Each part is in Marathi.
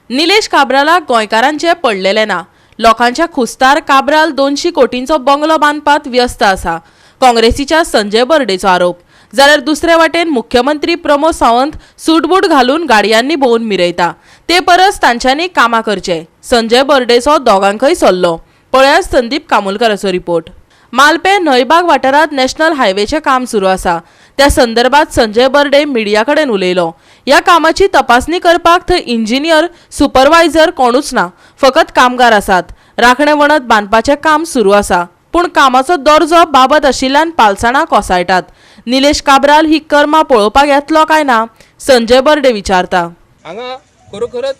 निलेश काब्रालाक गोंयकारांचे पडलेले ना। लोकांच्या खुस्तार काब्राल 200 कोटींचो बंगलो बांदपात व्यस्त आसा। काँग्रेसीच्या संजय बर्डेचो आरोप। जाल्यार दुसरे वाटेन मुख्यमंत्री प्रमोद सावंत सूटबूट घालून गाडयांनी भोवन मिरयता। ते परस तांच्यांनी कामां करचे। संजय बर्डेचो दोगांकय सल्लो। पळयात संदीप कामोलकराचो रिपोर्ट। मालपे न्हयबाग वाठारात नॅशनल हायवेचे काम सुरू आसा। त्या संदर्भात संजय बर्डे मिडिया कडेन उलयलो। या कामाची तपासणी करपाक थंय इंजिनियर सुपरवायझर कोणूच ना, फकत कामगार आसात। राखणे वणत बांदपाचें काम सुरू आसा, पूण कामाचो दर्जो बाबत आशिल्ल्यान पालसाणां कोसळटात। निलेश काब्राल ही कर्मां पळोवपाक येतलो काय ना, संजय बर्डे विचारता। हांगा खरोखरच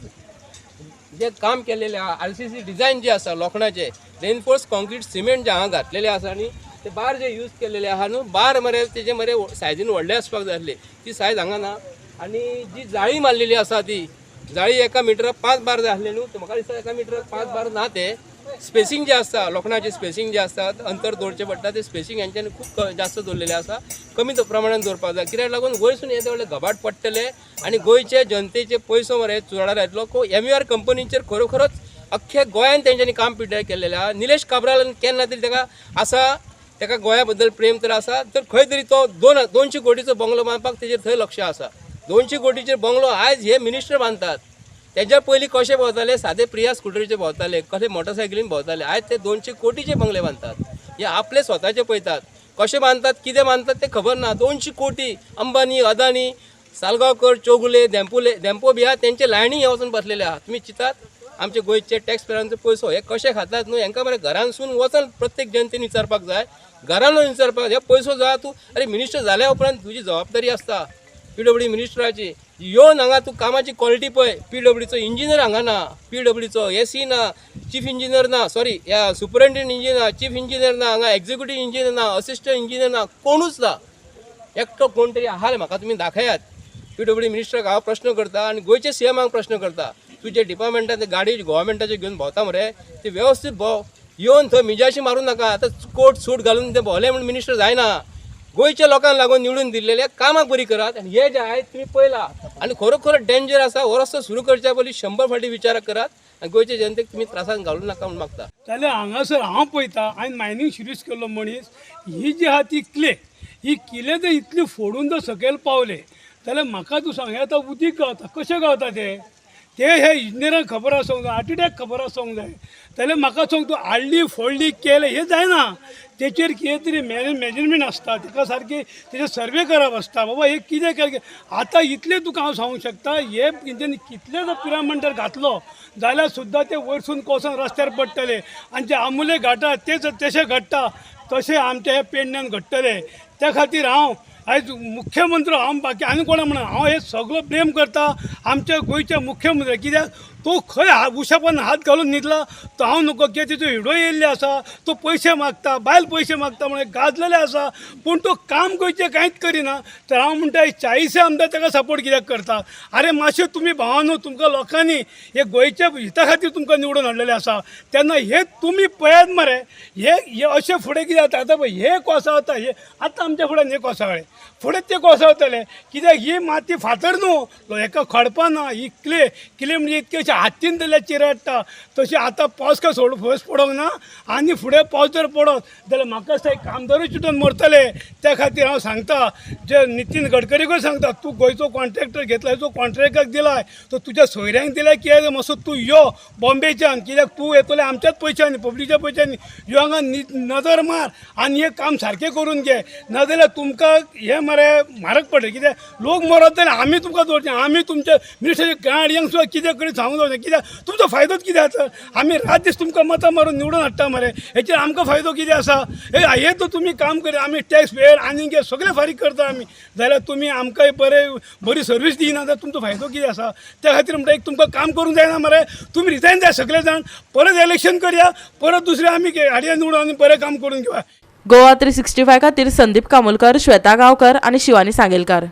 जे काम केलेले आरसीसी डिझायन जे आसा लोखणाचे रेनफोर्स कॉन्क्रीट सिमेंट जे हांगा घातलेले आसा आनी ते बार जे यूज केलेले आहा न्हू, बार मरे तेजे मरे सायजीन व्हडले आसपाक जाय आसले, ती सायज हांगा ना। आनी जी जाळी मारलेली आसा ती जाळी एका मिटराक 5 बार जाय आसले न्हू, म्हाका दिसता एका मिटराक 5 बार ना। ते स्पेसिंग जे आसता लोखणाचे स्पेसिंग जे आसतात अंतर दवरचें पडटा, ते स्पेसिंग हेंच्यांनी खूब जास्त दवरलेले आसा, कमी प्रमाणान दवरपाक जाय। कित्याक लागून गोंयसून येदे व्हडले घबाट पडटले आनी गोंयचे जनतेचे पयसो मरे चुडार येतलो। MUR कंपनीचेर खरोखरच अख्ख्या गोंयान तेंच्यांनी काम पिड्ड्यार केलेलें आहा। निलेश काब्राल केन्ना तरी तेका आसा, तेका गोंया बद्दल प्रेम तर आसा, तर खंय तरी तो 200 कोटीचो बंगलो बांदपाक तेजेर थंय लक्ष आसा। 200 कोटीचेर बंगलो आयज हे मिनिस्टर बांदतात। तेज्या पयलीं कशे भोंवताले, सादे प्रिया स्कुटरीचे भोंवताले, कशे मोटरसायकलीन भोंवताले, आयज ते 200 कोटीचे बंगले बांदतात। हे आपले स्वताचे पळयतात, कशे बांदतात कितें बांदतात ते खबर ना। 200 कोटी अंबानी, अदानी, सालगांवकर, चौगुले, देंपो बिहा तेंचे लायनी हे वचून बसलेले आहात। तुमी चिंतात आमचे गोंयचे टॅक्स पेरांचो पयसो हे कशे खातात न्हू, हेंकां मरे घरांसून वचून प्रत्येक जनतेन विचारपाक जाय, घरान विचारपाक हे पयसो जो तूं अरे मिनिस्टर जाल्या उपरांत तुजी जबाबदारी आसता PWD मिनिस्टराची। येवन हांगा तूं कामाची क्वॉलिटी पळय, PWDचो इंजिनियर हांगा ना, PWDचो SE ना, चीफ इंजिनियर ना, सॉरी ह्या सुपरिटेंडंट इंजिनियर ना, चीफ इंजिनियर ना, हांगा एक्झिक्युटीव इंजिनियर ना, असिस्टंट इंजिनियर ना, कोणूच ना। एकटो कोण तरी आहा म्हाका तुमी दाखयात। PWD मिनिस्टराक हांव प्रश्न करता आनी गोंयचे CMाक प्रश्न करता, तुजे डिपार्टमेंटान ते गाडी गोव्हर्मेंटाचे घेवन भोंवता मरे, ते वेवस्थीत भोंव, येवन थंय मिजाशी मारूं नाका। आतां कोट सूट घालून ते भोंवले म्हणून मिनिस्टर जायना। गोंयच्या लोकांक लागून निवडून दिल्लेल्या कामाक बरी करात। आनी हे जे आयज तुमी पळयला आनी खरोखर डेंजर आसा, हो रस्तो सुरू करच्या पयलीं 100 फावटी विचार करात आनी गोंयच्या जनतेक तुमी त्रासान घालूं नाका म्हूण मागता। जाल्यार हांगासर हांव पळयता, हांवें मायनींग शिरीस केल्लो मनीस, ही जी आहा ती ही किले जर इतली फोडून जर सकयल पावले जाल्यार म्हाका तूं सांग, हे आतां उदीक गावता, कशें गावता ते हे इंजिनियरांक खबर आसूंक जाय, आर्किटेक्ट खबर आसूंक जाय। जाल्यार म्हाका सांग, तूं हाडली फोडली केले हे जायना, तेचेर कितें तरी मेजरमेंट आसता, तेका सारकी तेजे सर्वे करप आसता। बाबा हे कितें केलें आतां इतलें तुका हांव सांगूंक शकता, हे तेंच्यांनी कितले जर पिरामंडर घातलो जाल्यार सुद्दां ते वयरसून कोसोन रस्त्यार पडटले आनी जे आमुले घाटात तेच तशें घडटा, तशें आमच्या हे पेडण्यान घडटले। त्या खातीर हांव आयज मुख्यमंत्री हांव बाकी आनी कोणा म्हणा, हांव हे सगळो ब्लेम करता आमच्या गोंयच्या मुख्यमंत्री। कित्याक तो खंय उशापान हात घालून न्हिदला, तो हांव नको कित्याक तेजो हिडो येयल्ले आसा, तो पयशे मागता, बायल पयशे मागता म्हणून गाजलेले आसा, पूण तो काम गोंयचें कांयच करिना। तर हांव म्हणटा 40 आमदार ताका सपोर्ट कित्याक करता? अरे मातशें तुमी भावानो, तुमकां लोकांनी हे गोंयच्या हिता खातीर तुमकां निवडून हाडलेले आसा, तेन्ना हे तुमी पळयात मरे, हे अशें फुडें कितें जाता। आतां पळय हे कोसळटा, हे आतां आमच्या फुड्यान हे कोसळ्ळे, फुडें ते कोसळटले। कित्याक ही माती फातर न्हू, हेका खडपा ना, ही किले म्हणजे इतके हातीन जाल्यार चिरडटा, तशी आतां पावस काय फस पडोंक ना आनी फुडें पावस जर पडत जाल्यार म्हाका दिसता कामदारूय चिटून मरतले। त्या खातीर हांव सांगता, जे नितीन गडकरीकूय सांगता, तूं गोंयचो कॉन्ट्रॅक्टर घेतलाय, जो कॉन्ट्रॅक्टाक दिलाय तो तुज्या सोयऱ्यांक दिलाय कित्याक मातसो तूं यो बॉम्बेच्यान, कित्याक तूं येतले आमच्याच पयशांनी, पब्लीकच्या पयशांनी, यो हांगा नजर मार आनी हे काम सारकें करून घे, नाजाल्यार तुमकां हे मरे म्हारग पडटलें। कित्याक लोक मरत जाल्यार आमी तुमकां दवरचें, आमी तुमच्या मिनिस्टराच्या गाडयांक सुद्दां कितें कडेन सांगूंक जावचें। कित्याक तुमचो फायदोच कितें आसा? आमी रात दीस तुमकां मतां मारून निवडून हाडटा मरे, हेचेर आमकां फायदो कितें आसा? हे तो तुमी काम कर, आमी टॅक्स पेयर आनी हे सगळें फारीक करता आमी, जाल्यार तुमी आमकांय बरी सर्वीस दिना जाल्यार तुमचो फायदो कितें आसा? त्या खातीर म्हणटा एक तुमकां काम करूंक जायना मरे, तुमी रिजायन जाय सगळे जाण, परत इलेक्शन करया, परत दुसरे आमी हाडया निवडून आनी बरें काम करून घेवया। गोवा 365 खातीर संदीप कामोलकर, श्वेता गांवकर आनी शिवानी सांगेलकार।